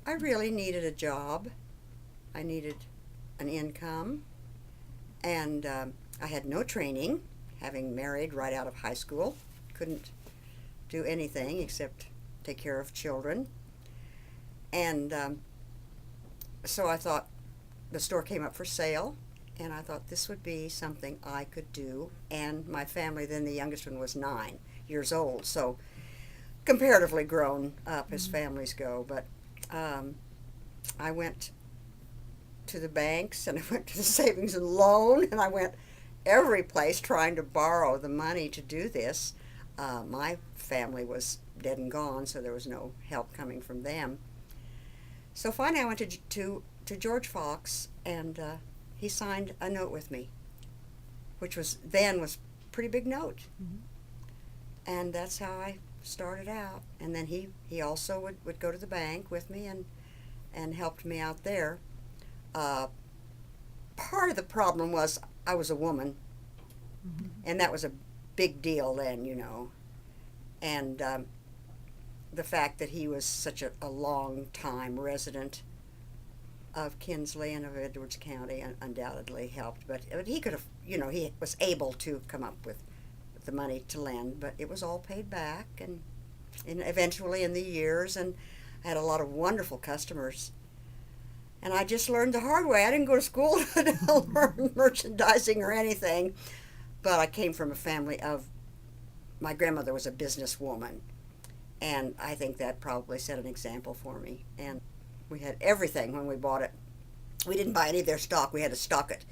I really needed a job. I needed an income, and I had no training, having married right out of high school. Couldn't do anything except take care of children. And so I thought the store came up for sale, and I thought this would be something I could do. And my family, then the youngest one was 9 years old, so comparatively grown up as families go. But I went to the banks, and I went to the savings and loan, and I went every place trying to borrow the money to do this. My family was dead and gone, so there was no help coming from them. So finally, I went to George Fox, and he signed a note with me, which was a pretty big note, and that's how I started out. And then he also would go to the bank with me and helped me out there. Part of the problem was I was a woman, and that was a big deal then, and the fact that he was such a long time resident of Kinsley and of Edwards County undoubtedly helped. But he could have, he was able to come up with the money to lend, but it was all paid back, and eventually in the years, and I had a lot of wonderful customers. And I just learned the hard way. I didn't go to school to learn merchandising or anything, but I came from a family of, my grandmother was a businesswoman, and I think that probably set an example for me. And we had everything when we bought it. We didn't buy any of their stock. We had to stock it.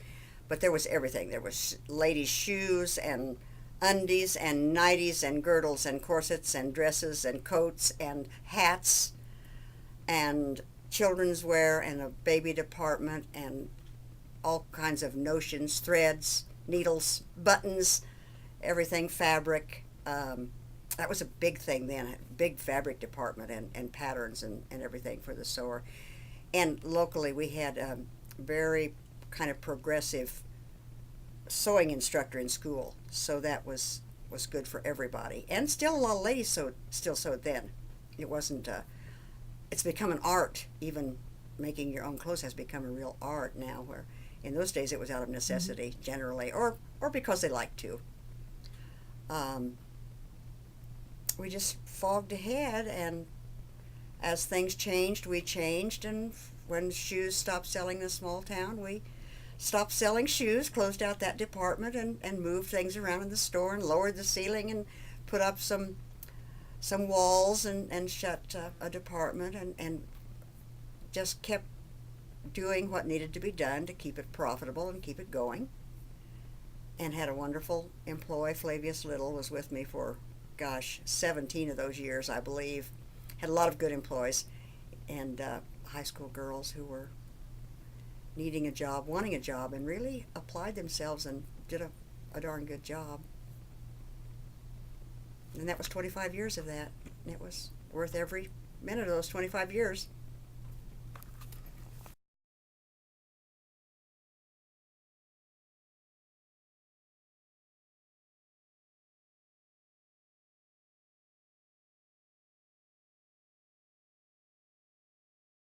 But there was everything. There was ladies' shoes and undies and nighties and girdles and corsets and dresses and coats and hats and children's wear and a baby department and all kinds of notions, threads, needles, buttons, everything, fabric. That was a big thing then, a big fabric department and patterns and everything for the sewer. And locally we had a very kind of progressive sewing instructor in school, so that was good for everybody. And still a lot of ladies still sewed then. It wasn't, it's become an art. Even making your own clothes has become a real art now, where in those days it was out of necessity generally, or because they liked to. We just fogged ahead, and as things changed, we changed, and when shoes stopped selling in a small town, we stopped selling shoes, closed out that department, and moved things around in the store and lowered the ceiling and put up some walls and shut a department and just kept doing what needed to be done to keep it profitable and keep it going. And had a wonderful employee. Flavius Little was with me for 17 of those years, I believe. Had a lot of good employees, and high school girls who were needing a job, wanting a job, and really applied themselves and did a darn good job. And that was 25 years of that. It was worth every minute of those 25 years.